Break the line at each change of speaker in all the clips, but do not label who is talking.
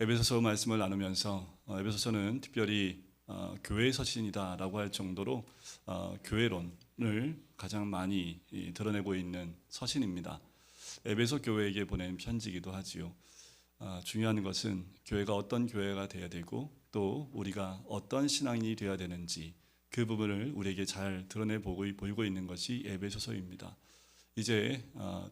에베소서 말씀을 나누면서 에베소서는 특별히 교회의 서신이다라고 할 정도로 교회론을 가장 많이 드러내고 있는 서신입니다. 에베소 교회에게 보낸 편지이기도 하지요. 중요한 것은 교회가 어떤 교회가 되어야 되고 또 우리가 어떤 신앙인이 되어야 되는지 그 부분을 우리에게 잘 드러내 보이고 있는 것이 에베소서입니다. 이제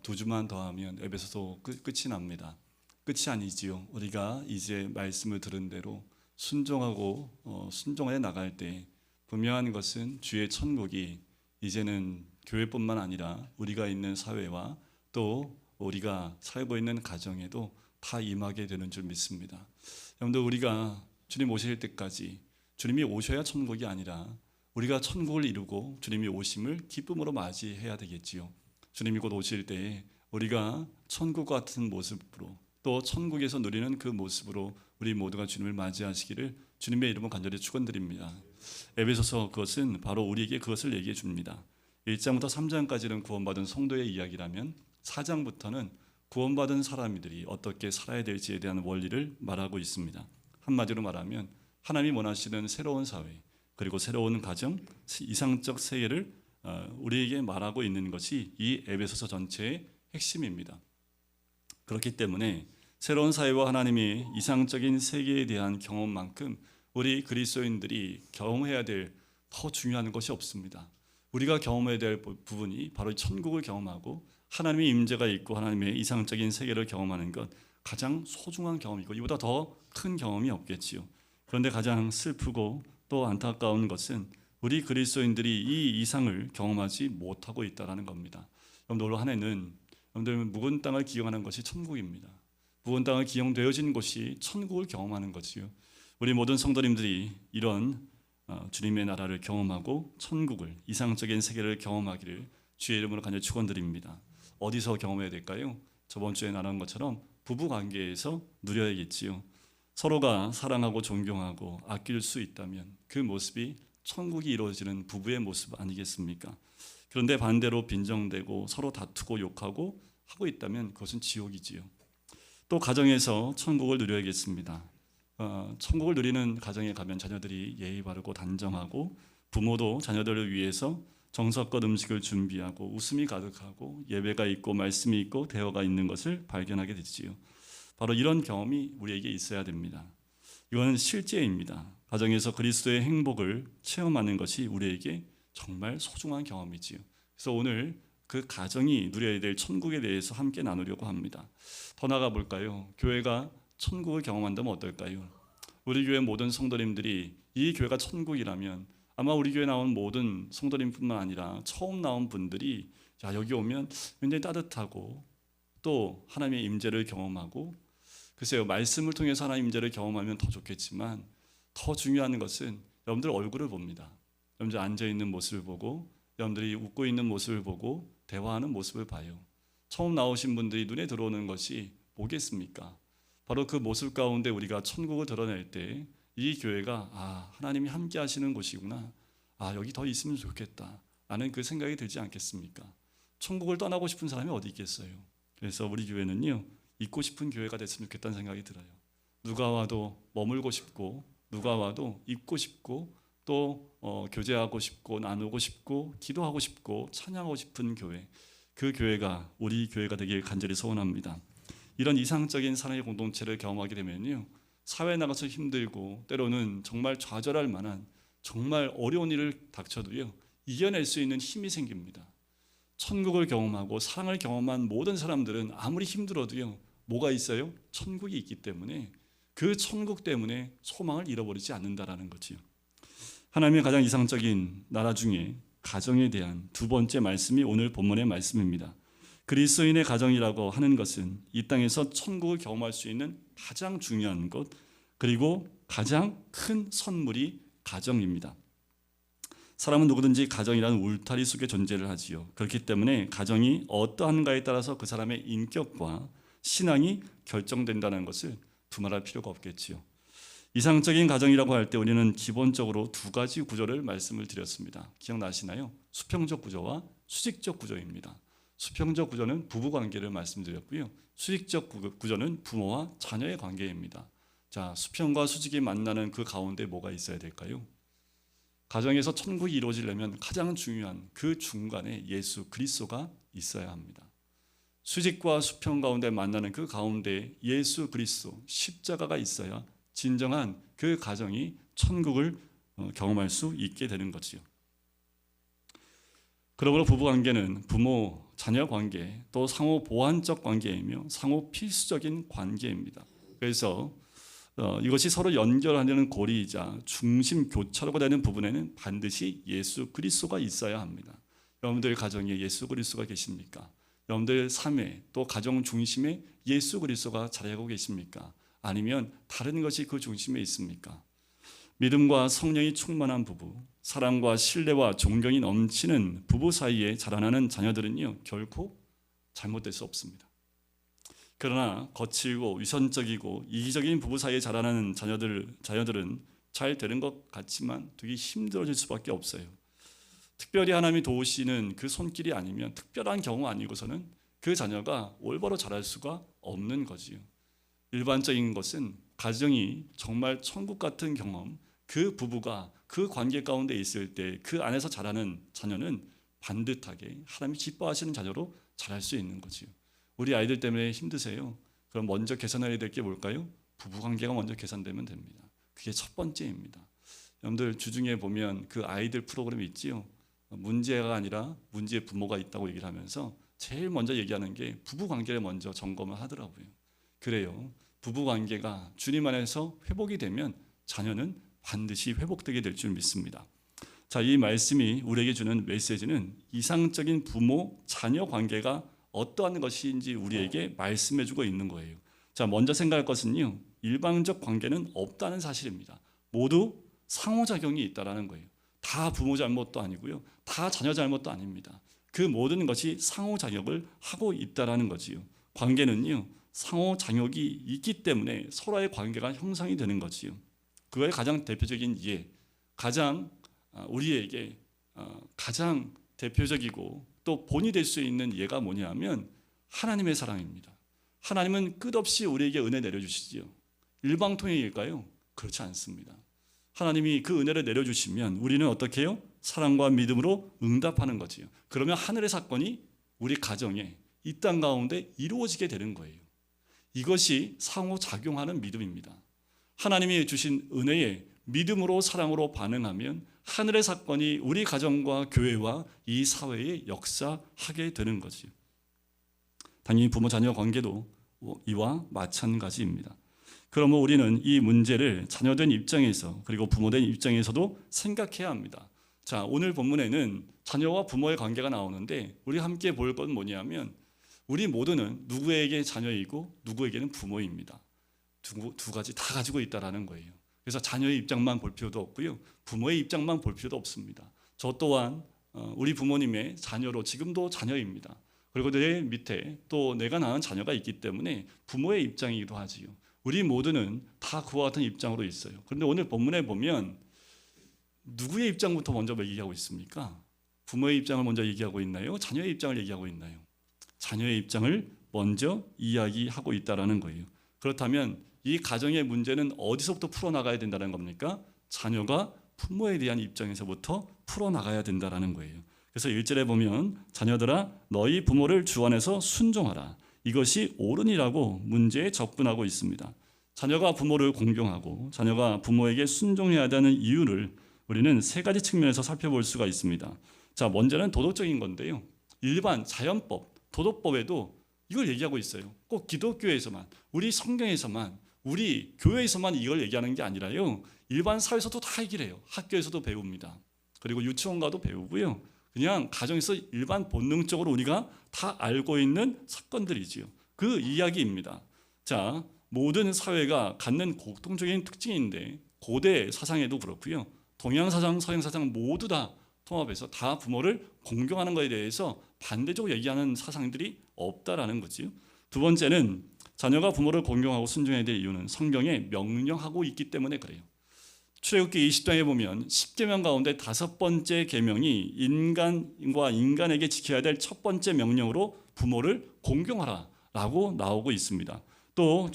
2주만 더하면 에베소서 끝이 납니다. 끝이 아니지요. 우리가 이제 말씀을 들은 대로 순종하고 순종해 나갈 때 분명한 것은 주의 천국이 이제는 교회뿐만 아니라 우리가 있는 사회와 또 우리가 살고 있는 가정에도 다 임하게 되는 줄 믿습니다. 여러분들, 우리가 주님 오실 때까지 주님이 오셔야 천국이 아니라 우리가 천국을 이루고 주님이 오심을 기쁨으로 맞이해야 되겠지요. 주님이 곧 오실 때에 우리가 천국 같은 모습으로 또 천국에서 누리는 그 모습으로 우리 모두가 주님을 맞이하시기를 주님의 이름으로 간절히 축원드립니다. 에베소서 그것은 바로 우리에게 그것을 얘기해 줍니다. 1장부터 3장까지는 구원받은 성도의 이야기라면 4장부터는 구원받은 사람들이 어떻게 살아야 될지에 대한 원리를 말하고 있습니다. 한마디로 말하면 하나님이 원하시는 새로운 사회 그리고 새로운 가정, 이상적 세계를 우리에게 말하고 있는 것이 이 에베소서 전체의 핵심입니다. 그렇기 때문에 새로운 사회와 하나님의 이상적인 세계에 대한 경험만큼 우리 그리스도인들이 경험해야 될 더 중요한 것이 없습니다. 우리가 경험해야 될 부분이 바로 천국을 경험하고 하나님의 임재가 있고 하나님의 이상적인 세계를 경험하는 것, 가장 소중한 경험이고 이보다 더 큰 경험이 없겠지요. 그런데 가장 슬프고 또 안타까운 것은 우리 그리스도인들이 이 이상을 경험하지 못하고 있다는 겁니다. 여러분들, 올 한 해는 여러분들 묵은 땅을 기용하는 것이 천국입니다. 묵은 땅을 기용되어진 곳이 천국을 경험하는 것이요. 우리 모든 성도님들이 이런 주님의 나라를 경험하고 천국을, 이상적인 세계를 경험하기를 주의 이름으로 간절히 축원드립니다. 어디서 경험해야 될까요? 저번 주에 나눈 것처럼 부부 관계에서 누려야겠지요. 서로가 사랑하고 존경하고 아낄 수 있다면 그 모습이 천국이 이루어지는 부부의 모습 아니겠습니까? 그런데 반대로 빈정대고 서로 다투고 욕하고 하고 있다면 그것은 지옥이지요. 또 가정에서 천국을 누려야겠습니다. 천국을 누리는 가정에 가면 자녀들이 예의 바르고 단정하고 부모도 자녀들을 위해서 정성껏 음식을 준비하고 웃음이 가득하고 예배가 있고 말씀이 있고 대화가 있는 것을 발견하게 되지요. 바로 이런 경험이 우리에게 있어야 됩니다. 이건 실제입니다. 가정에서 그리스도의 행복을 체험하는 것이 우리에게 정말 소중한 경험이지요. 그래서 오늘 그 가정이 누려야 될 천국에 대해서 함께 나누려고 합니다. 더 나아가 볼까요? 교회가 천국을 경험한다면 어떨까요? 우리 교회 모든 성도님들이 이 교회가 천국이라면 아마 우리 교회 나온 모든 성도님뿐만 아니라 처음 나온 분들이 여기 오면 굉장히 따뜻하고 또 하나님의 임재를 경험하고, 글쎄요, 말씀을 통해서 하나님의 임재를 경험하면 더 좋겠지만 더 중요한 것은 여러분들 얼굴을 봅니다. 여러분들 앉아있는 모습을 보고 여러분들이 웃고 있는 모습을 보고 대화하는 모습을 봐요. 처음 나오신 분들이 눈에 들어오는 것이 뭐겠습니까? 바로 그 모습 가운데 우리가 천국을 드러낼 때 이 교회가 하나님이 함께 하시는 곳이구나, 여기 더 있으면 좋겠다 라는 그 생각이 들지 않겠습니까? 천국을 떠나고 싶은 사람이 어디 있겠어요? 그래서 우리 교회는요, 있고 싶은 교회가 됐으면 좋겠다는 생각이 들어요. 누가 와도 머물고 싶고 누가 와도 있고 싶고 또 교제하고 싶고 나누고 싶고 기도하고 싶고 찬양하고 싶은 교회, 그 교회가 우리 교회가 되길 간절히 소원합니다. 이런 이상적인 사랑의 공동체를 경험하게 되면요, 사회에 나가서 힘들고 때로는 정말 좌절할 만한 정말 어려운 일을 닥쳐도요, 이겨낼 수 있는 힘이 생깁니다. 천국을 경험하고 사랑을 경험한 모든 사람들은 아무리 힘들어도요, 뭐가 있어요? 천국이 있기 때문에 그 천국 때문에 소망을 잃어버리지 않는다라는 거지요. 하나님의 가장 이상적인 나라 중에 가정에 대한 두 번째 말씀이 오늘 본문의 말씀입니다. 그리스도인의 가정이라고 하는 것은 이 땅에서 천국을 경험할 수 있는 가장 중요한 것, 그리고 가장 큰 선물이 가정입니다. 사람은 누구든지 가정이라는 울타리 속에 존재를 하지요. 그렇기 때문에 가정이 어떠한가에 따라서 그 사람의 인격과 신앙이 결정된다는 것을 두말할 필요가 없겠지요. 이상적인 가정이라고 할 때 우리는 기본적으로 두 가지 구조를 말씀을 드렸습니다. 기억나시나요? 수평적 구조와 수직적 구조입니다. 수평적 구조는 부부 관계를 말씀드렸고요, 수직적 구조는 부모와 자녀의 관계입니다. 자, 수평과 수직이 만나는 그 가운데 뭐가 있어야 될까요? 가정에서 천국이 이루어지려면 가장 중요한 그 중간에 예수 그리스도가 있어야 합니다. 수직과 수평 가운데 만나는 그 가운데 예수 그리스도 십자가가 있어야 진정한 그 가정이 천국을 경험할 수 있게 되는 거지요. 그러므로 부부관계는 부모, 자녀 관계, 또 상호 보완적 관계이며 상호 필수적인 관계입니다. 그래서 이것이 서로 연결하는 고리이자 중심 교차로가 되는 부분에는 반드시 예수 그리스도가 있어야 합니다. 여러분들 가정에 예수 그리스도가 계십니까? 여러분들 삶에 또 가정 중심에 예수 그리스도가 자리하고 계십니까? 아니면 다른 것이 그 중심에 있습니까? 믿음과 성령이 충만한 부부, 사랑과 신뢰와 존경이 넘치는 부부 사이에 자라나는 자녀들은요, 결코 잘못될 수 없습니다. 그러나 거칠고 위선적이고 이기적인 부부 사이에 자라나는 자녀들은 잘 되는 것 같지만 되게 힘들어질 수밖에 없어요. 특별히 하나님이 도우시는 그 손길이 아니면, 특별한 경우 아니고서는 그 자녀가 올바로 자랄 수가 없는 거지요. 일반적인 것은 가정이 정말 천국 같은 경험, 그 부부가 그 관계 가운데 있을 때 그 안에서 자라는 자녀는 반듯하게 하나님이 기뻐하시는 자녀로 자랄 수 있는 거지요. 우리 아이들 때문에 힘드세요? 그럼 먼저 개선해야 될 게 뭘까요? 부부관계가 먼저 개선되면 됩니다. 그게 첫 번째입니다. 여러분들 주중에 보면 그 아이들 프로그램이 있지요. 문제가 아니라 문제의 부모가 있다고 얘기를 하면서 제일 먼저 얘기하는 게 부부관계를 먼저 점검을 하더라고요. 그래요. 부부관계가 주님 안에서 회복이 되면 자녀는 반드시 회복되게 될 줄 믿습니다. 자, 이 말씀이 우리에게 주는 메시지는 이상적인 부모, 자녀 관계가 어떠한 것인지 우리에게 말씀해주고 있는 거예요. 자, 먼저 생각할 것은요, 일방적 관계는 없다는 사실입니다. 모두 상호작용이 있다라는 거예요. 다 부모 잘못도 아니고요, 다 자녀 잘못도 아닙니다. 그 모든 것이 상호작용을 하고 있다라는 거지요. 관계는요, 상호작용이 있기 때문에 서로의 관계가 형성이 되는 거지요. 그거의 가장 대표적인 예, 가장 우리에게 가장 대표적이고 또 본이 될 수 있는 예가 뭐냐면 하나님의 사랑입니다. 하나님은 끝없이 우리에게 은혜 내려주시지요. 일방통행일까요? 그렇지 않습니다. 하나님이 그 은혜를 내려주시면 우리는 어떻게 해요? 사랑과 믿음으로 응답하는 거지요. 그러면 하늘의 사건이 우리 가정에 이 땅 가운데 이루어지게 되는 거예요. 이것이 상호작용하는 믿음입니다. 하나님이 주신 은혜에 믿음으로 사랑으로 반응하면 하늘의 사건이 우리 가정과 교회와 이 사회에 역사하게 되는 거지요. 당연히 부모 자녀 관계도 이와 마찬가지입니다. 그러면 우리는 이 문제를 자녀된 입장에서 그리고 부모된 입장에서도 생각해야 합니다. 자, 오늘 본문에는 자녀와 부모의 관계가 나오는데 우리 함께 볼 건 뭐냐면 우리 모두는 누구에게 자녀이고 누구에게는 부모입니다. 두 가지 다 가지고 있다라는 거예요. 그래서 자녀의 입장만 볼 필요도 없고요, 부모의 입장만 볼 필요도 없습니다. 저 또한 우리 부모님의 자녀로 지금도 자녀입니다. 그리고 내 밑에 또 내가 낳은 자녀가 있기 때문에 부모의 입장이기도 하지요. 우리 모두는 다 그와 같은 입장으로 있어요. 그런데 오늘 본문에 보면 누구의 입장부터 먼저 얘기하고 있습니까? 부모의 입장을 먼저 얘기하고 있나요? 자녀의 입장을 얘기하고 있나요? 자녀의 입장을 먼저 이야기하고 있다라는 거예요. 그렇다면 이 가정의 문제는 어디서부터 풀어나가야 된다는 겁니까? 자녀가 부모에 대한 입장에서부터 풀어나가야 된다는 거예요. 그래서 1절에 보면 자녀들아 너희 부모를 주 안에서 순종하라. 이것이 옳으니라고 문제에 접근하고 있습니다. 자녀가 부모를 공경하고 자녀가 부모에게 순종해야 하는 이유를 우리는 세 가지 측면에서 살펴볼 수가 있습니다. 자, 먼저는 도덕적인 건데요. 일반 자연법, 도덕법에도 이걸 얘기하고 있어요. 꼭 기독교에서만, 우리 성경에서만, 우리 교회에서만 이걸 얘기하는 게 아니라요, 일반 사회에서도 다 얘기를 해요. 학교에서도 배웁니다. 그리고 유치원 가도 배우고요, 그냥 가정에서 일반 본능적으로 우리가 다 알고 있는 사건들이지요. 그 이야기입니다. 자, 모든 사회가 갖는 공통적인 특징인데 고대 사상에도 그렇고요, 동양 사상, 서양 사상 모두 다 통합해서 다 부모를 공경하는 것에 대해서 반대적으로 얘기하는 사상들이 없다라는 거지요. 두 번째는 자녀가 부모를 공경하고 순종해야 될 이유는 성경에 명령하고 있기 때문에 그래요. 출애굽기 20장에 보면 10계명 가운데 5번째 계명이 인간과 인간에게 지켜야 될 첫 번째 명령으로 부모를 공경하라라고 나오고 있습니다. 또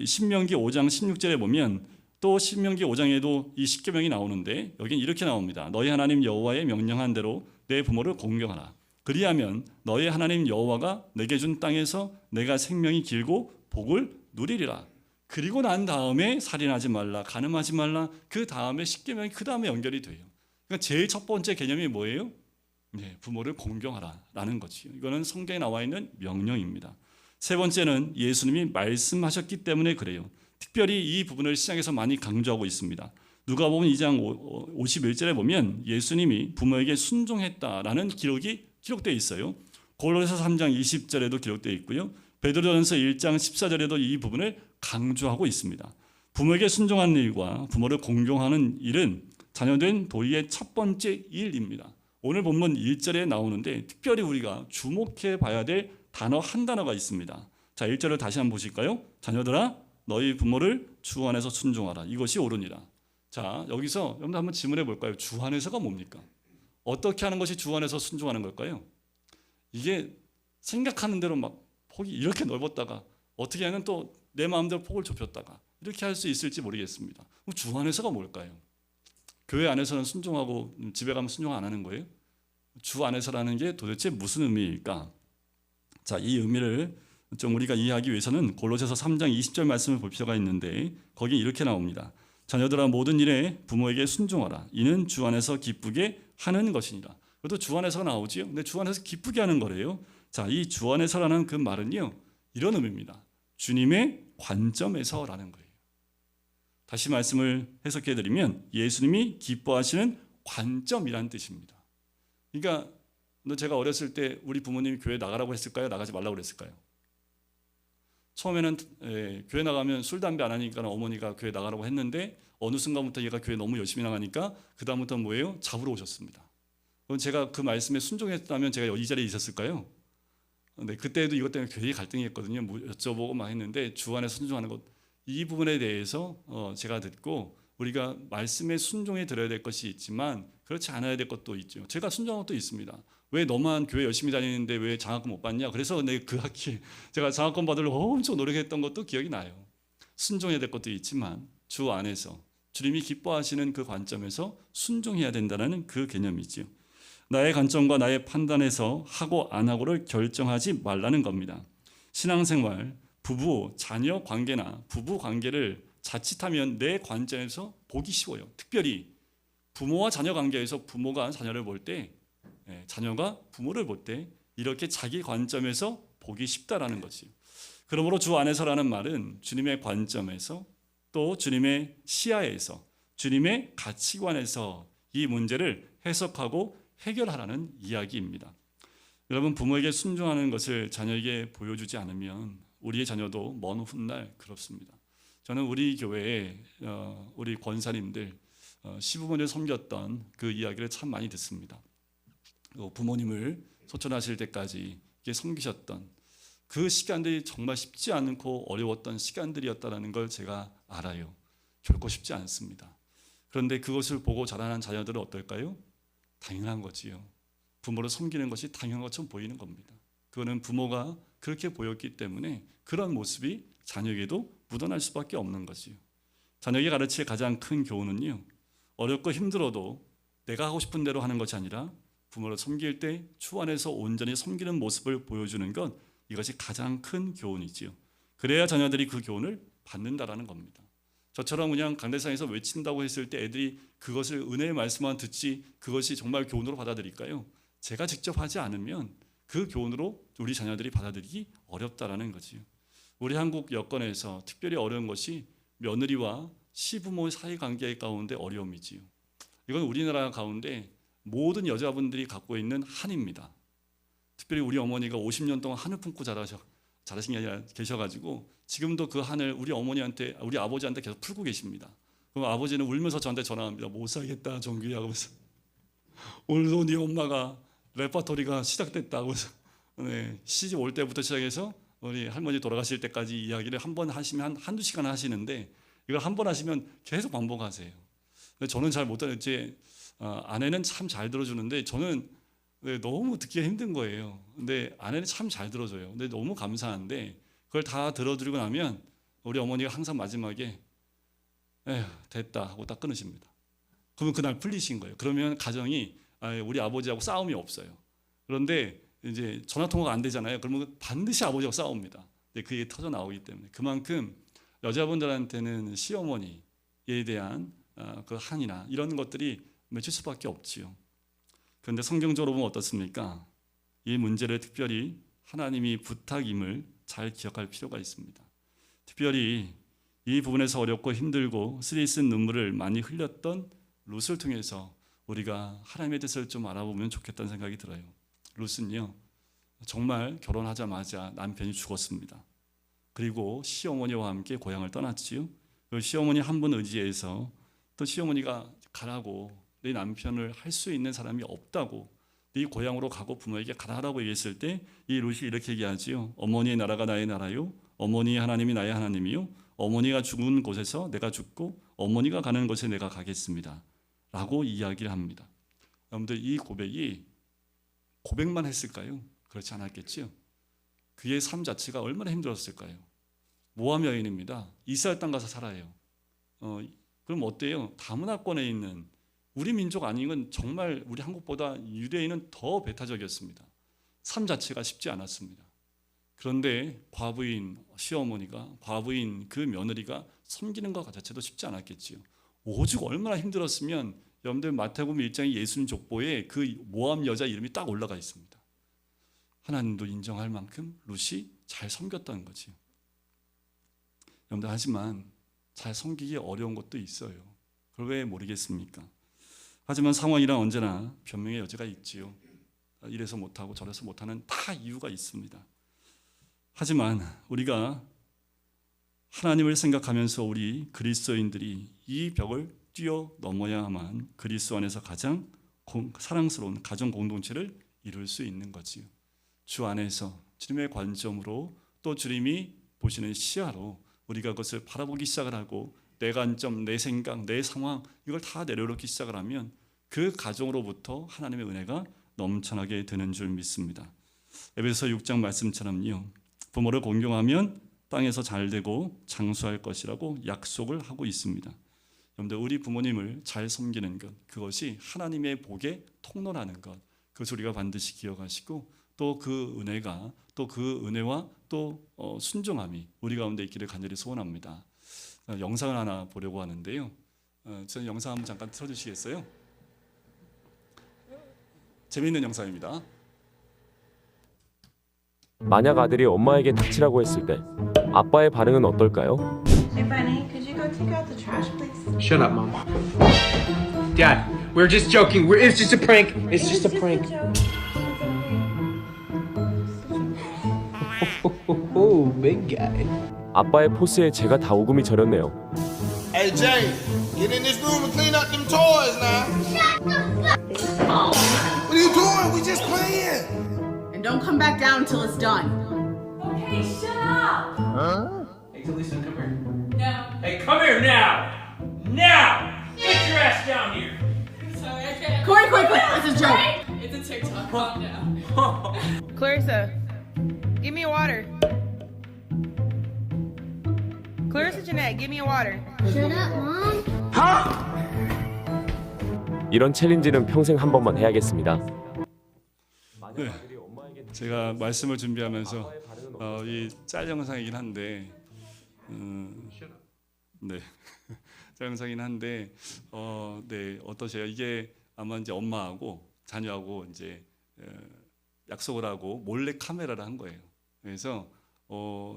신명기 5장 16절에 보면 또 신명기 5장에도 이 십계명이 나오는데 여기는 이렇게 나옵니다. 너희 하나님 여호와의 명령한 대로 내 부모를 공경하라. 그리하면 너희 하나님 여호와가 내게 준 땅에서 내가 생명이 길고 복을 누리리라. 그리고 난 다음에 살인하지 말라, 간음하지 말라. 그 다음에 십계명이 그 다음에 연결이 돼요. 그러니까 제일 첫 번째 개념이 뭐예요? 네, 부모를 공경하라라는 거죠. 이거는 성경에 나와 있는 명령입니다. 세 번째는 예수님이 말씀하셨기 때문에 그래요. 특별히 이 부분을 시장에서 많이 강조하고 있습니다. 누가복음 2장 51절에 보면 예수님이 부모에게 순종했다라는 기록이 기록되어 있어요. 고린도서 3장 20절에도 기록되어 있고요. 베드로전서 1장 14절에도 이 부분을 강조하고 있습니다. 부모에게 순종하는 일과 부모를 공경하는 일은 자녀된 도리의 첫 번째 일입니다. 오늘 본문 1절에 나오는데 특별히 우리가 주목해 봐야 될 단어 한 단어가 있습니다. 자, 1절을 다시 한번 보실까요? 자녀들아 너희 부모를 주 안에서 순종하라. 이것이 옳으니라. 자, 여기서 여러분 한번 질문해 볼까요? 주 안에서가 뭡니까? 어떻게 하는 것이 주 안에서 순종하는 걸까요? 이게 생각하는 대로 막 폭이 이렇게 넓었다가 어떻게 하면 또 내 마음대로 폭을 좁혔다가 이렇게 할 수 있을지 모르겠습니다. 그럼 주 안에서가 뭘까요? 교회 안에서는 순종하고 집에 가면 순종 안 하는 거예요? 주 안에서라는 게 도대체 무슨 의미일까? 자, 이 의미를 좀 우리가 이해하기 위해서는 골로새서 3장 20절 말씀을 볼 필요가 있는데 거기 이렇게 나옵니다. 자녀들아 모든 일에 부모에게 순종하라. 이는 주 안에서 기쁘게 하는 것이니라. 그것도 주 안에서 나오지요. 근데 주 안에서 기쁘게 하는 거래요. 자, 이 주 안에서라는 그 말은요, 이런 의미입니다. 주님의 관점에서라는 거예요. 다시 말씀을 해석해 드리면 예수님이 기뻐하시는 관점이란 뜻입니다. 그러니까 제가 어렸을 때 우리 부모님이 교회 나가라고 했을까요? 나가지 말라고 그랬을까요? 처음에는 교회 나가면 술, 담배 안 하니까 어머니가 교회 나가라고 했는데 어느 순간부터 얘가 교회 너무 열심히 나가니까 그 다음부터는 뭐예요? 잡으러 오셨습니다. 그럼 제가 그 말씀에 순종했다면 제가 이 자리에 있었을까요? 네, 그때도 이것 때문에 굉장히 갈등이 있거든요. 여쭤보고 막 했는데 주 안에 순종하는 것, 이 부분에 대해서 제가 듣고 우리가 말씀에 순종해 드려야 될 것이 있지만 그렇지 않아야 될 것도 있죠. 제가 순종한 것도 있습니다. 왜 너만 교회 열심히 다니는데 왜 장학금 못 받냐? 그래서 그 학기에 제가 장학금 받으려고 엄청 노력했던 것도 기억이 나요. 순종해야 될 것도 있지만 주 안에서 주님이 기뻐하시는 그 관점에서 순종해야 된다는 그 개념이죠. 나의 관점과 나의 판단에서 하고 안 하고를 결정하지 말라는 겁니다. 신앙생활, 부부, 자녀 관계나 부부 관계를 자칫하면 내 관점에서 보기 쉬워요. 특별히 부모와 자녀 관계에서 부모가 자녀를 볼 때, 자녀가 부모를 볼 때 이렇게 자기 관점에서 보기 쉽다라는 거지요. 그러므로 주 안에서라는 말은 주님의 관점에서 또 주님의 시야에서 주님의 가치관에서 이 문제를 해석하고 해결하라는 이야기입니다. 여러분, 부모에게 순종하는 것을 자녀에게 보여주지 않으면 우리의 자녀도 먼 훗날 그렇습니다. 저는 우리 교회에 우리 권사님들 시부모를 섬겼던 그 이야기를 참 많이 듣습니다. 부모님을 소천하실 때까지 섬기셨던 그 시간들이 정말 쉽지 않고 어려웠던 시간들이었다는 걸 제가 알아요. 결코 쉽지 않습니다. 그런데 그것을 보고 자라난 자녀들은 어떨까요? 당연한 거지요. 부모를 섬기는 것이 당연한 것처럼 보이는 겁니다. 그거는 부모가 그렇게 보였기 때문에 그런 모습이 자녀에게도 묻어날 수밖에 없는 거지요. 자녀에게 가르칠 가장 큰 교훈은요, 어렵고 힘들어도 내가 하고 싶은 대로 하는 것이 아니라 부모를 섬길 때 주 안에서 온전히 섬기는 모습을 보여주는 것, 이것이 가장 큰 교훈이지요. 그래야 자녀들이 그 교훈을 받는다라는 겁니다. 저처럼 그냥 강대상에서 외친다고 했을 때 애들이 그것을 은혜의 말씀만 듣지 그것이 정말 교훈으로 받아들일까요? 제가 직접 하지 않으면 그 교훈으로 우리 자녀들이 받아들이기 어렵다라는 거지요. 우리 한국 여건에서 특별히 어려운 것이 며느리와 시부모 사이 관계 가운데 어려움이지요. 이건 우리나라 가운데 모든 여자분들이 갖고 있는 한입니다. 특별히 우리 어머니가 50년 동안 한을 품고 자라신 게 아니라 계셔가지고 지금도 그 한을 우리 어머니한테, 우리 아버지한테 계속 풀고 계십니다. 그럼 아버지는 울면서 저한테 전화합니다. 못 살겠다, 정규야. 하면서 오늘도 네 엄마가 레퍼토리가 시작됐다고. 네, 시집 올 때부터 시작해서 우리 할머니 돌아가실 때까지 이야기를 한 번 하시면 한두 시간 하시는데 이걸 한 번 하시면 계속 반복하세요. 근데 저는 잘 못하는, 제 아내는 참 잘 들어주는데 저는 너무 듣기가 힘든 거예요. 근데 아내는 참 잘 들어줘요. 근데 너무 감사한데 그걸 다 들어드리고 나면 우리 어머니가 항상 마지막에 에휴 됐다 하고 딱 끊으십니다. 그러면 그날 풀리신 거예요. 그러면 가정이 우리 아버지하고 싸움이 없어요. 그런데 이제 전화 통화가 안 되잖아요. 그러면 반드시 아버지하고 싸웁니다. 그게 터져 나오기 때문에 그만큼 여자분들한테는 시어머니에 대한 그 한이나 이런 것들이 맺힐 수밖에 없지요. 그런데 성경적으로 보면 어떻습니까? 이 문제를 특별히 하나님이 부탁임을 잘 기억할 필요가 있습니다. 특별히 이 부분에서 어렵고 힘들고 쓰리쓴 눈물을 많이 흘렸던 룻을 통해서 우리가 하나님의 뜻을 좀 알아보면 좋겠다는 생각이 들어요. 룻은요 정말 결혼하자마자 남편이 죽었습니다. 그리고 시어머니와 함께 고향을 떠났지요. 시어머니 한 분 의지해서 또 시어머니가 가라고 내 남편을 할 수 있는 사람이 없다고 네 고향으로 가고 부모에게 가라라고 얘기했을 때 이 룻이 이렇게 얘기하지요. 어머니의 나라가 나의 나라요 어머니의 하나님이 나의 하나님이요 어머니가 죽은 곳에서 내가 죽고 어머니가 가는 곳에 내가 가겠습니다 라고 이야기를 합니다. 여러분들 이 고백이 고백만 했을까요? 그렇지 않았겠지요. 그의 삶 자체가 얼마나 힘들었을까요? 모함 여인입니다. 이스라엘 땅 가서 살아요. 그럼 어때요? 다문화권에 있는 우리 민족 아니면 정말 우리 한국보다 유대인은 더 배타적이었습니다. 삶 자체가 쉽지 않았습니다. 그런데 과부인 시어머니가 과부인 그 며느리가 섬기는 것 자체도 쉽지 않았겠지요. 오죽 얼마나 힘들었으면 여러분들 마태복음 1장의 예수님 족보에 그 모함 여자 이름이 딱 올라가 있습니다. 하나님도 인정할 만큼 룻이 잘 섬겼다는 거지요. 여러분들 하지만 잘 섬기기 어려운 것도 있어요. 그걸 왜 모르겠습니까? 하지만 상황이란 언제나 변명의 여지가 있지요. 이래서 못하고 저래서 못하는 다 이유가 있습니다. 하지만 우리가 하나님을 생각하면서 우리 그리스도인들이 이 벽을 뛰어넘어야만 그리스도 안에서 가장 사랑스러운 가정 공동체를 이룰 수 있는 거지요. 주 안에서 주님의 관점으로 또 주님이 보시는 시야로 우리가 그것을 바라보기 시작을 하고 내 관점, 내 생각, 내 상황 이걸 다 내려놓기 시작을 하면 그 가정으로부터 하나님의 은혜가 넘쳐나게 되는 줄 믿습니다. 에베소 6장 말씀처럼요. 부모를 공경하면 땅에서 잘되고 장수할 것이라고 약속을 하고 있습니다. 여러분들 우리 부모님을 잘 섬기는 것 그것이 하나님의 복의 통로라는 것 그것을 우리가 반드시 기억하시고 또 그 은혜가 또 그 은혜와 또 순종함이 우리 가운데 있기를 간절히 소원합니다. 영상을 하나 보려고 하는데요. 저는 영상 한번 잠깐 틀어주시겠어요? 재미있는 영상입니다.
만약 아들이 엄마에게 닥치라고 했을 때 아빠의 반응은 어떨까요?
Hey, Bunny, could you go take out the trash, please?
Shut up, Mom. Dad, we're just joking. It's just a prank. It's just a prank. Oh, big guy.
아빠의 포스에 제가 다 오금이 저렸네요.
Hey Jay, get in this room and clean up them toys now. What are you doing? We just playing.
And don't come back down until it's done.
Okay, shut up!
Hey, Talisa, come here.
No.
Hey, come here now! Now! Get your ass down here!
Sorry, I can't.
Corey, quick, it's a joke.
It's a TikTok. Calm down.
Clarissa, give me a water. Clarissa Jeanette, give me a water.
Shut up, Mom.
이런 챌린지는 평생 한 번만 해야겠습니다.
네, 제가 말씀을 준비하면서 이 짤 영상이긴 한데, 네, 짤 영상이긴 한데, 네 어떠세요? 이게 아마 이제 엄마하고 자녀하고 이제 약속을 하고 몰래 카메라를 한 거예요. 그래서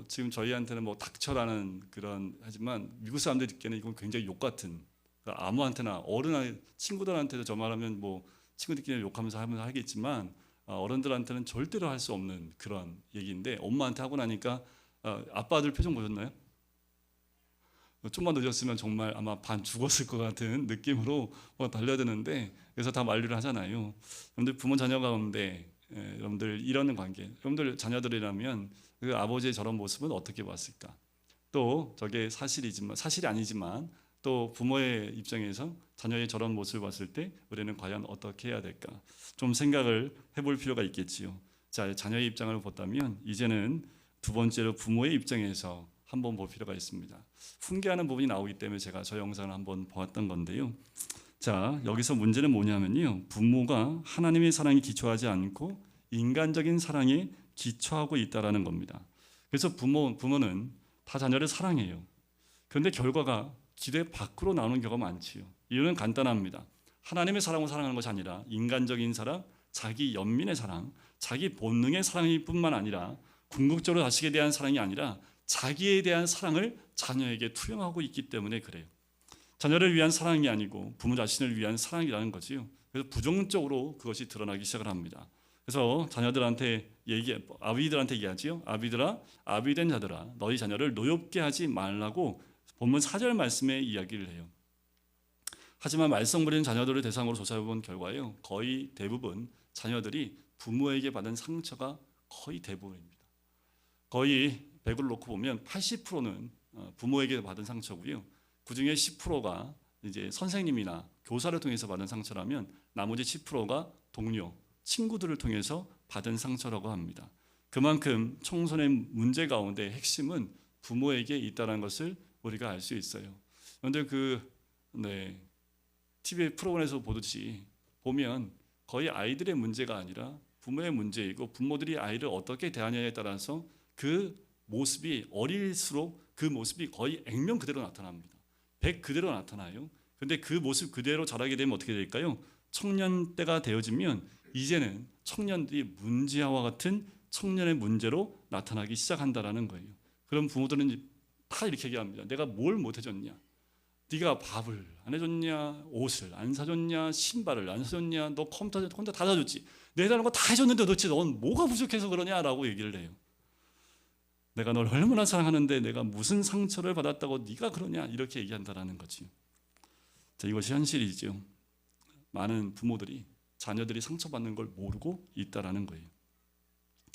지금 저희한테는 뭐 닥쳐라는 그런 하지만 미국 사람들이 듣기에는 이건 굉장히 욕 같은. 그러니까 아무한테나 어른 친구들한테도 저 말하면 뭐 친구들끼리 욕하면서 하면 하겠지만 어른들한테는 절대로 할 수 없는 그런 얘기인데 엄마한테 하고 나니까 아빠들 표정 보셨나요? 좀만 늦었으면 정말 아마 반 죽었을 것 같은 느낌으로 달려드는데 그래서 다 만류를 하잖아요. 여러분들 부모 자녀 가운데 여러분들 이런 관계, 여러분들 자녀들이라면 그 아버지의 저런 모습은 어떻게 봤을까? 또 저게 사실이 아니지만 또 부모의 입장에서 자녀의 저런 모습을 봤을 때 우리는 과연 어떻게 해야 될까? 좀 생각을 해볼 필요가 있겠지요. 자, 자녀의 입장을 본다면 이제는 두 번째로 부모의 입장에서 한번 볼 필요가 있습니다. 훈계하는 부분이 나오기 때문에 제가 저 영상을 한번 보았던 건데요. 자, 여기서 문제는 뭐냐면요. 부모가 하나님의 사랑에 기초하지 않고 인간적인 사랑에 기초하고 있다라는 겁니다. 그래서 부모는 다 자녀를 사랑해요. 그런데 결과가 기대 밖으로 나오는 경우가 많지요. 이유는 간단합니다. 하나님의 사랑으로 사랑하는 것이 아니라 인간적인 사랑, 자기 연민의 사랑, 자기 본능의 사랑일 뿐만 아니라 궁극적으로 자식에 대한 사랑이 아니라 자기에 대한 사랑을 자녀에게 투영하고 있기 때문에 그래요. 자녀를 위한 사랑이 아니고 부모 자신을 위한 사랑이라는 거지요. 그래서 부정적으로 그것이 드러나기 시작을 합니다. 그래서 자녀들한테 아비들한테 얘기하지요. 아비들아, 아비된 자들아, 너희 자녀를 노엽게 하지 말라고 본문 4절 말씀에 이야기를 해요. 하지만 말썽 부리는 자녀들을 대상으로 조사해본 결과에요. 거의 대부분 자녀들이 부모에게 받은 상처가 거의 대부분입니다. 거의 100을 놓고 보면 80%는 부모에게 받은 상처고요. 그중에 10%가 이제 선생님이나 교사를 통해서 받은 상처라면 나머지 10%가 동료, 친구들을 통해서 받은 상처라고 합니다. 그만큼 청소년 문제 가운데 핵심은 부모에게 있다는 것을 우리가 알 수 있어요. 그런데 TV 프로그램에서 보듯이 보면 거의 아이들의 문제가 아니라 부모의 문제이고 부모들이 아이를 어떻게 대하느냐에 따라서 그 모습이 어릴수록 그 모습이 거의 액면 그대로 나타납니다. 100 그대로 나타나요. 그런데 그 모습 그대로 자라게 되면 어떻게 될까요? 청년 때가 되어지면 이제는 청년들이 문제아와 같은 청년의 문제로 나타나기 시작한다라는 거예요. 그럼 부모들은 다 이렇게 얘기합니다. 내가 뭘 못해줬냐? 네가 밥을 안 해줬냐? 옷을 안 사줬냐? 신발을 안 사줬냐? 너 컴퓨터 다 사줬지. 내다는 거 다 해줬는데 도대체 넌 뭐가 부족해서 그러냐라고 얘기를 해요. 내가 널 얼마나 사랑하는데 내가 무슨 상처를 받았다고 네가 그러냐? 이렇게 얘기한다라는 거지. 자, 이것이 현실이죠. 많은 부모들이 자녀들이 상처받는 걸 모르고 있다라는 거예요.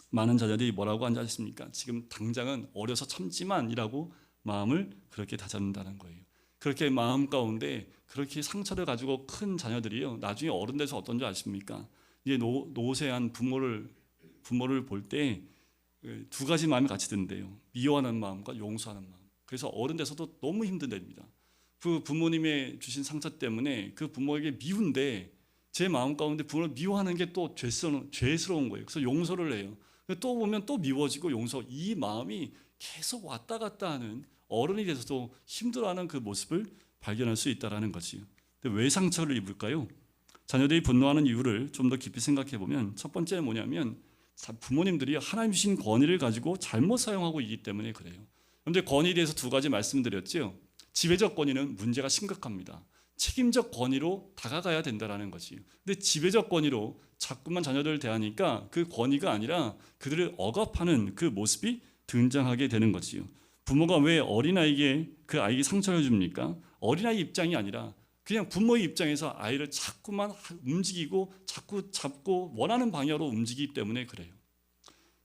많은 자녀들이 뭐라고 앉아있습니까? 지금 당장은 어려서 참지만이라고 마음을 그렇게 다잡는다는 거예요. 그렇게 마음 가운데 그렇게 상처를 가지고 큰 자녀들이요, 나중에 어른 돼서 어떤 줄 아십니까? 이제 노쇠한 부모를 볼 때 두 가지 마음이 같이 든대요. 미워하는 마음과 용서하는 마음. 그래서 어른 돼서도 너무 힘든답니다. 그 부모님의 주신 상처 때문에 그 부모에게 미운데 제 마음 가운데 부모를 미워하는 게 또 죄스러운 거예요. 그래서 용서를 해요. 또 보면 또 미워지고 이 마음이 계속 왔다 갔다 하는, 어른이 돼서도 힘들어하는 그 모습을 발견할 수 있다는 거지요. 근데 왜 상처를 입을까요? 자녀들이 분노하는 이유를 좀 더 깊이 생각해 보면 첫 번째는 뭐냐면 부모님들이 하나님 주신 권위를 가지고 잘못 사용하고 있기 때문에 그래요. 그런데 권위에 대해서 두 가지 말씀드렸죠. 지배적 권위는 문제가 심각합니다. 책임적 권위로 다가가야 된다는 거지. 근데 지배적 권위로 자꾸만 자녀들을 대하니까 그 권위가 아니라 그들을 억압하는 그 모습이 등장하게 되는 거지요. 부모가 왜 어린아이에게 그 아이에게 상처를 줍니까? 어린아이 입장이 아니라 그냥 부모의 입장에서 아이를 자꾸만 움직이고 자꾸 잡고 원하는 방향으로 움직이기 때문에 그래요.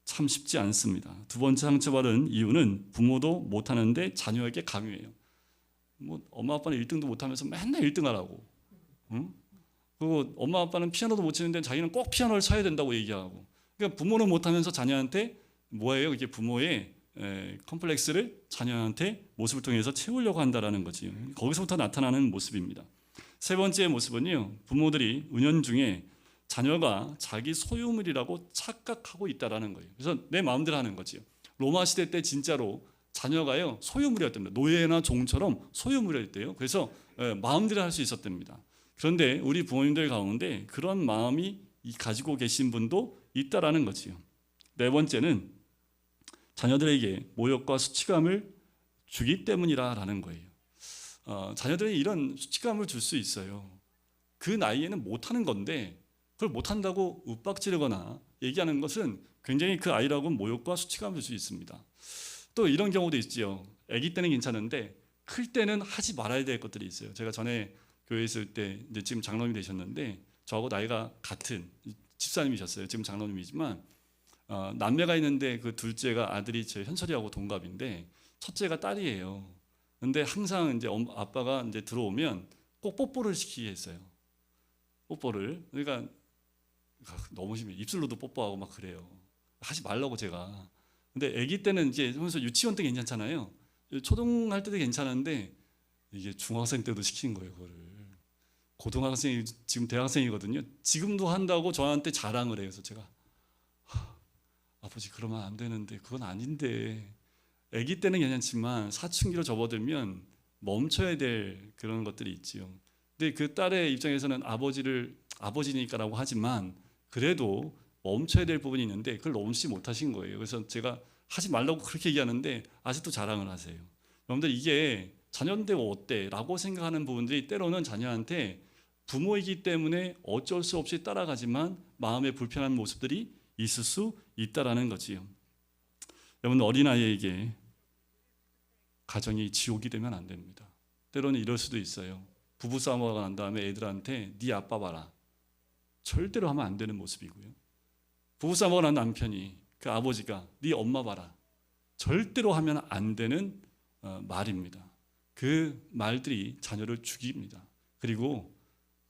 참 쉽지 않습니다. 두 번째 상처받은 이유는 부모도 못하는데 자녀에게 강요해요. 뭐 엄마 아빠는 1등도 못하면서 맨날 1등하라고. 응? 그리고 엄마 아빠는 피아노도 못 치는데 자기는 꼭 피아노를 쳐야 된다고 얘기하고. 그러니까 부모는 못하면서 자녀한테 뭐예요? 이게 부모의 컴플렉스를 자녀한테 모습을 통해서 채우려고 한다라는 거지. 거기서부터 나타나는 모습입니다. 세 번째 모습은요, 부모들이 은연중에 자녀가 자기 소유물이라고 착각하고 있다라는 거예요. 그래서 내 마음대로 하는 거지요. 로마 시대 때 진짜로 자녀가요 소유물이었답니다. 노예나 종처럼 소유물이었대요. 그래서 마음대로 할 수 있었답니다. 그런데 우리 부모님들 가운데 그런 마음이 가지고 계신 분도 있다라는 거지요. 네 번째는 자녀들에게 모욕과 수치감을 주기 때문이라는 거예요. 자녀들이 이런 수치감을 줄 수 있어요. 그 나이에는 못하는 건데 그걸 못한다고 윽박지르거나 얘기하는 것은 굉장히 그 아이라고 모욕과 수치감을 줄 수 있습니다. 또 이런 경우도 있죠. 아기 때는 괜찮은데 클 때는 하지 말아야 될 것들이 있어요. 제가 전에 교회에 있을 때 이제 지금 장로님이 되셨는데 저하고 나이가 같은 집사님이셨어요. 지금 장로님이지만 남매가 있는데 그 둘째가 아들이 제 현설이하고 동갑인데 첫째가 딸이에요. 근데 항상 이제 아빠가 이제 들어오면 꼭 뽀뽀를 시키게 했어요. 뽀뽀를. 그러니까 너무 심해. 입술로도 뽀뽀하고 막 그래요. 하지 말라고 제가. 근데 아기 때는 이제 하면서 유치원 때 괜찮잖아요. 초등할 때도 괜찮은데 이게 중학생 때도 시킨 거예요. 그거를. 고등학생이 지금 대학생이거든요. 지금도 한다고 저한테 자랑을 해요. 그래서 제가 아버지 그러면 안 되는데 그건 아닌데 아기 때는 괜찮지만 사춘기로 접어들면 멈춰야 될 그런 것들이 있지요. 근데 그 딸의 입장에서는 아버지니까라고 하지만 그래도 멈춰야 될 부분이 있는데 그걸 멈추지 못하신 거예요. 그래서 제가 하지 말라고 그렇게 얘기하는데 아직도 자랑을 하세요. 여러분들 이게 자녀인데 어때? 라고 생각하는 부분들이 때로는 자녀한테 부모이기 때문에 어쩔 수 없이 따라가지만 마음에 불편한 모습들이 있을 수 있다라는 거지요. 여러분 어린아이에게 가정이 지옥이 되면 안 됩니다. 때로는 이럴 수도 있어요. 부부싸움하고 난 다음에 애들한테 네 아빠 봐라. 절대로 하면 안 되는 모습이고요. 부부싸움하고 난 남편이 그 아버지가 네 엄마 봐라. 절대로 하면 안 되는 말입니다. 그 말들이 자녀를 죽입니다. 그리고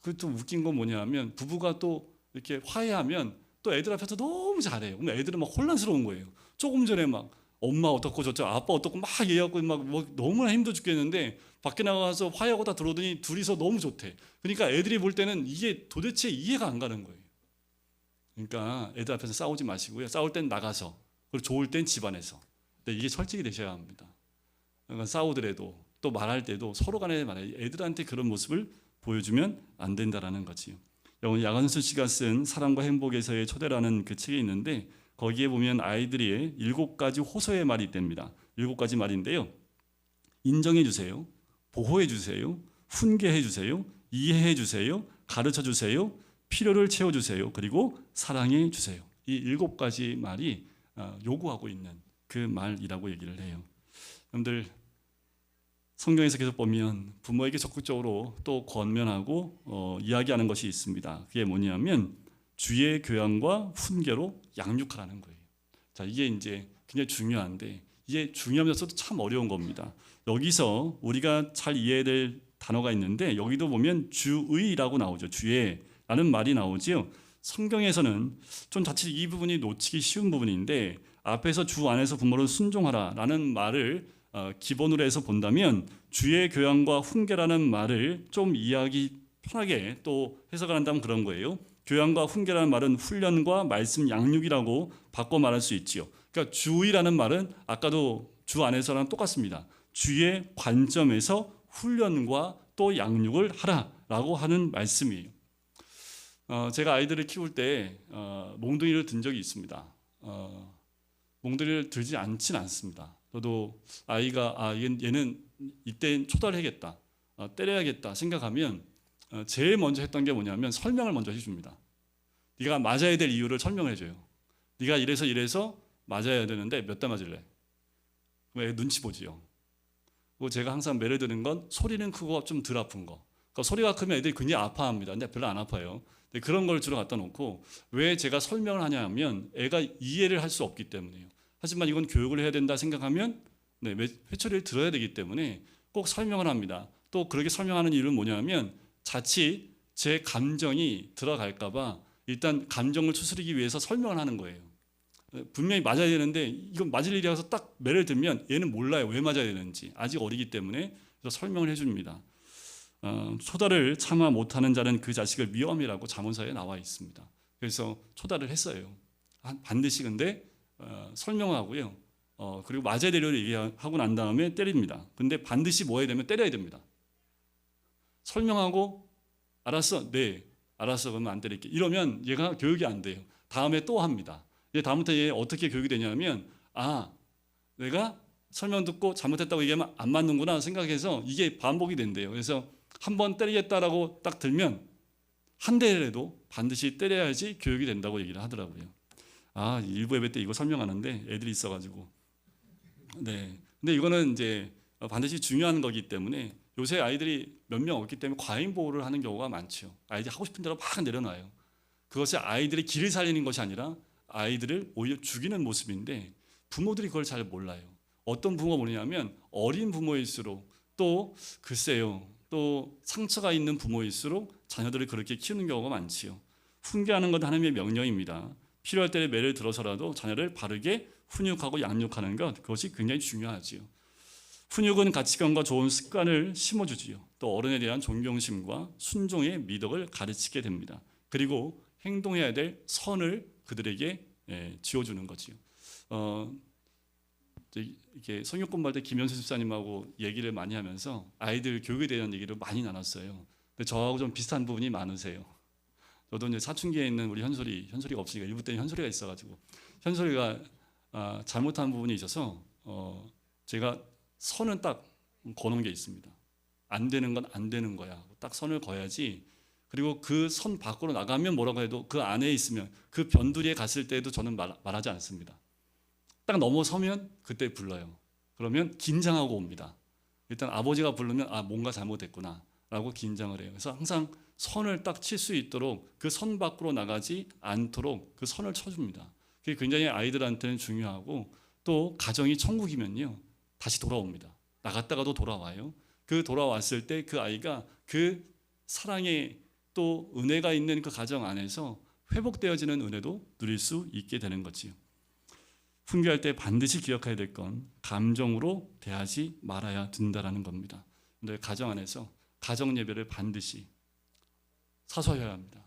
그것도 웃긴 건 뭐냐면 부부가 또 이렇게 화해하면 또 애들 앞에서 너무 잘해요. 그럼 애들은 막 혼란스러운 거예요. 조금 전에 막 엄마 어떻고 저쩌고 아빠 어떻고 막 얘기하고 막 뭐 너무나 힘들어 죽겠는데 밖에 나가서 화해하고 다 들어오더니 둘이서 너무 좋대. 그러니까 애들이 볼 때는 이게 도대체 이해가 안 가는 거예요. 그러니까 애들 앞에서 싸우지 마시고요. 싸울 땐 나가서 그리고 좋을 땐 집안에서. 근데 이게 설득이 되셔야 합니다. 그러니까 싸우더라도 또 말할 때도 서로 간에 말해요. 애들한테 그런 모습을 보여주면 안 된다라는 거지요. 야간수 씨가 쓴 사랑과 행복에서의 초대라는 그 책이 있는데 거기에 보면 아이들이 7가지 호소의 말이 있답니다. 7가지 말인데요. 인정해 주세요. 보호해 주세요. 훈계해 주세요. 이해해 주세요. 가르쳐 주세요. 필요를 채워 주세요. 그리고 사랑해 주세요. 이 7가지 말이 요구하고 있는 그 말이라고 얘기를 해요. 여러분들 성경에서 계속 보면 부모에게 적극적으로 또 권면하고 이야기하는 것이 있습니다. 그게 뭐냐면 주의 교양과 훈계로 양육하라는 거예요. 자, 이게 이제 굉장히 중요한데 이게 중요하면서도 참 어려운 겁니다. 여기서 우리가 잘 이해해야 될 단어가 있는데 여기도 보면 주의라고 나오죠. 주의라는 말이 나오지요. 성경에서는 좀 자칫 이 부분이 놓치기 쉬운 부분인데 앞에서 주 안에서 부모를 순종하라라는 말을 기본으로 해서 본다면 주의 교양과 훈계라는 말을 좀 이해하기 편하게 또 해석을 한다면 그런 거예요. 교양과 훈계라는 말은 훈련과 말씀 양육이라고 바꿔 말할 수 있지요. 그러니까 주의라는 말은 아까도 주 안에서랑 똑같습니다. 주의 관점에서 훈련과 또 양육을 하라라고 하는 말씀이에요. 제가 아이들을 키울 때 몽둥이를 든 적이 있습니다. 몽둥이를 들지 않진 않습니다. 저도 아이가 얘는 이때 초달해야겠다, 때려야겠다 생각하면 제일 먼저 했던 게 뭐냐면 설명을 먼저 해줍니다. 네가 맞아야 될 이유를 설명을 해줘요. 네가 이래서 맞아야 되는데 몇 대 맞을래? 그럼 애 눈치 보지요. 그리고 제가 항상 매를 드는 건 소리는 크고 좀 덜 아픈 거. 그러니까 소리가 크면 애들이 굉장히 아파합니다. 근데 별로 안 아파요. 근데 그런 걸 주로 갖다 놓고 왜 제가 설명을 하냐 하면 애가 이해를 할 수 없기 때문에요. 하지만 이건 교육을 해야 된다 생각하면 회초리를 들어야 되기 때문에 꼭 설명을 합니다. 또 그렇게 설명하는 이유는 뭐냐면 자칫 제 감정이 들어갈까 봐 일단 감정을 추스르기 위해서 설명을 하는 거예요. 분명히 맞아야 되는데 이건 맞을 일이라서 딱 매를 들면 얘는 몰라요. 왜 맞아야 되는지. 아직 어리기 때문에 그래서 설명을 해줍니다. 초달을 참아 못하는 자는 그 자식을 미워함이라고 잠언서에 나와 있습니다. 그래서 초달을 했어요. 반드시 근데 설명하고요. 그리고 맞아야 될 일을 얘기하고 난 다음에 때립니다. 근데 반드시 뭐 해야 되면 때려야 됩니다. 설명하고 알았어, 네, 알았어, 그러면 안 때릴게. 이러면 얘가 교육이 안 돼요. 다음에 또 합니다. 다음부터 얘 어떻게 교육이 되냐면 내가 설명 듣고 잘못했다고 얘기하면 안 맞는구나 생각해서 이게 반복이 된대요. 그래서 한 번 때리겠다라고 딱 들면 한 대라도 반드시 때려야지 교육이 된다고 얘기를 하더라고요. 일부 예배 때 이거 설명하는데 애들이 있어가지고. 네. 근데 이거는 이제 반드시 중요한 거기 때문에 요새 아이들이 몇 명 없기 때문에 과잉 보호를 하는 경우가 많죠. 아이들이 하고 싶은 대로 막 내려놔요. 그것이 아이들의 길을 살리는 것이 아니라 아이들을 오히려 죽이는 모습인데 부모들이 그걸 잘 몰라요. 어떤 부모가 뭐냐면 어린 부모일수록 또 글쎄요. 또 상처가 있는 부모일수록 자녀들을 그렇게 키우는 경우가 많지요. 훈계하는 건 하나님의 명령입니다. 필요할 때 매를 들어서라도 자녀를 바르게 훈육하고 양육하는 것, 그것이 굉장히 중요하지요. 훈육은 가치관과 좋은 습관을 심어주지요. 또 어른에 대한 존경심과 순종의 미덕을 가르치게 됩니다. 그리고 행동해야 될 선을 그들에게 지어주는 거지요. 이렇게 성경 공부할 때 김현수 집사님하고 얘기를 많이 하면서 아이들 교육에 대한 얘기를 많이 나눴어요. 근데 저하고 좀 비슷한 부분이 많으세요. 저도 이제 사춘기에 있는 우리 현솔이가 없으니까 일부 때는 현솔이가 있어가지고 현솔이가 잘못한 부분이 있어서 제가 선은 딱 거는 게 있습니다. 안 되는 건 안 되는 거야. 딱 선을 거야지. 그리고 그 선 밖으로 나가면 뭐라고 해도 그 안에 있으면 그 변두리에 갔을 때도 저는 말하지 않습니다. 딱 넘어서면 그때 불러요. 그러면 긴장하고 옵니다. 일단 아버지가 부르면 뭔가 잘못됐구나 라고 긴장을 해요. 그래서 항상 선을 딱 칠 수 있도록 그 선 밖으로 나가지 않도록 그 선을 쳐줍니다. 그게 굉장히 아이들한테는 중요하고 또 가정이 천국이면요 다시 돌아옵니다. 나갔다가도 돌아와요. 그 돌아왔을 때 그 아이가 그 사랑의 또 은혜가 있는 그 가정 안에서 회복되어지는 은혜도 누릴 수 있게 되는 거지요. 훈계할 때 반드시 기억해야 될 건 감정으로 대하지 말아야 된다라는 겁니다. 근데 가정 안에서 가정 예배를 반드시 사수해야 합니다.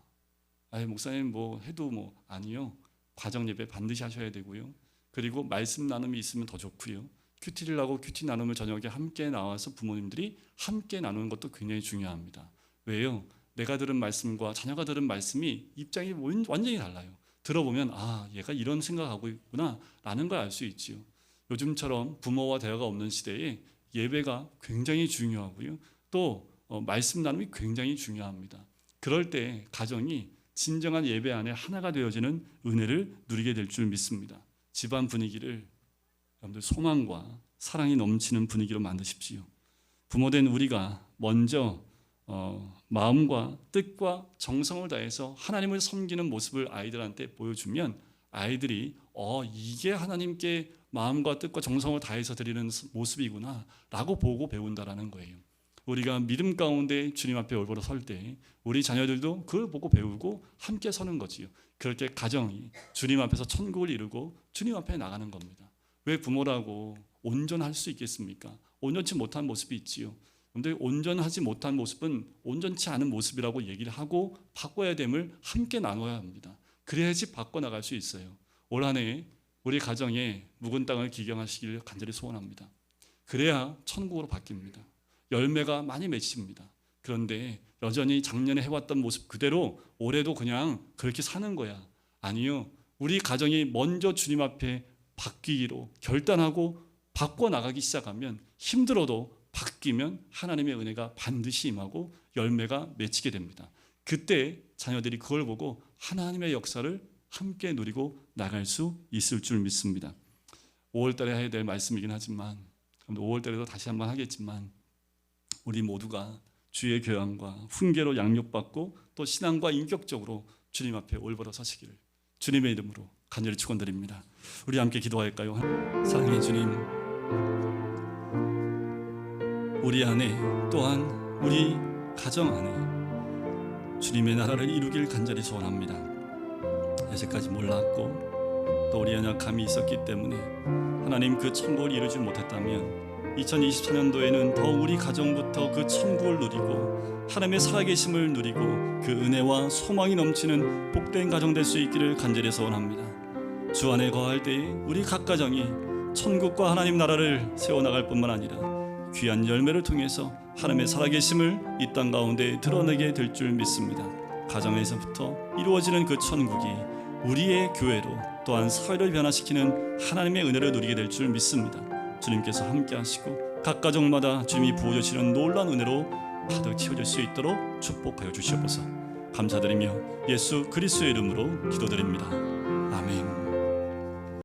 목사님 뭐 해도 아니요. 가정 예배 반드시 하셔야 되고요. 그리고 말씀 나눔이 있으면 더 좋고요. 큐티를 하고 큐티 나눔을 저녁에 함께 나와서 부모님들이 함께 나누는 것도 굉장히 중요합니다. 왜요? 내가 들은 말씀과 자녀가 들은 말씀이 입장이 완전히 달라요. 들어보면 얘가 이런 생각하고 있구나 라는 걸 알 수 있지요. 요즘처럼 부모와 대화가 없는 시대에 예배가 굉장히 중요하고요. 또 말씀 나눔이 굉장히 중요합니다. 그럴 때 가정이 진정한 예배 안에 하나가 되어지는 은혜를 누리게 될 줄 믿습니다. 집안 분위기를 여러분들 소망과 사랑이 넘치는 분위기로 만드십시오. 부모된 우리가 먼저 마음과 뜻과 정성을 다해서 하나님을 섬기는 모습을 아이들한테 보여주면 아이들이 이게 하나님께 마음과 뜻과 정성을 다해서 드리는 모습이구나 라고 보고 배운다라는 거예요. 우리가 믿음 가운데 주님 앞에 올바로 설 때 우리 자녀들도 그걸 보고 배우고 함께 서는 거지요. 그렇게 가정이 주님 앞에서 천국을 이루고 주님 앞에 나가는 겁니다. 왜 부모라고 온전할 수 있겠습니까? 온전치 못한 모습이 있지요. 그런데 온전하지 못한 모습은 온전치 않은 모습이라고 얘기를 하고 바꿔야 됨을 함께 나눠야 합니다. 그래야지 바꿔나갈 수 있어요. 올 한 해 우리 가정에 묵은 땅을 기경하시기를 간절히 소원합니다. 그래야 천국으로 바뀝니다. 열매가 많이 맺힙니다. 그런데 여전히 작년에 해왔던 모습 그대로 올해도 그냥 그렇게 사는 거야. 아니요. 우리 가정이 먼저 주님 앞에 바뀌기로 결단하고 바꿔나가기 시작하면 힘들어도 바뀌면 하나님의 은혜가 반드시 임하고 열매가 맺히게 됩니다. 그때 자녀들이 그걸 보고 하나님의 역사를 함께 누리고 나갈 수 있을 줄 믿습니다. 5월 달에 해야 될 말씀이긴 하지만 5월 달에도 다시 한번 하겠지만 우리 모두가 주의 교양과 훈계로 양육받고 또 신앙과 인격적으로 주님 앞에 올바로 서시기를 주님의 이름으로 간절히 축원드립니다. 우리 함께 기도할까요? 사랑의 주님, 우리 안에 또한 우리 가정 안에 주님의 나라를 이루길 간절히 소원합니다. 여태까지 몰랐고 또 우리 연약함이 있었기 때문에 하나님 그 천국을 이루지 못했다면 2024년도에는 더 우리 가정부터 그 천국을 누리고 하나님의 살아계심을 누리고 그 은혜와 소망이 넘치는 복된 가정 될 수 있기를 간절히 소원합니다. 주 안에 거할 때에 우리 각 가정이 천국과 하나님 나라를 세워나갈 뿐만 아니라 귀한 열매를 통해서 하나님의 살아계심을 이 땅 가운데 드러내게 될 줄 믿습니다. 가정에서부터 이루어지는 그 천국이 우리의 교회로 또한 사회를 변화시키는 하나님의 은혜를 누리게 될 줄 믿습니다. 주님께서 함께 하시고 각 가정마다 주님이 부어주시는 놀라운 은혜로 가득 채워질 수 있도록 축복하여 주시옵소서. 감사드리며 예수 그리스도의 이름으로 기도드립니다. 아멘.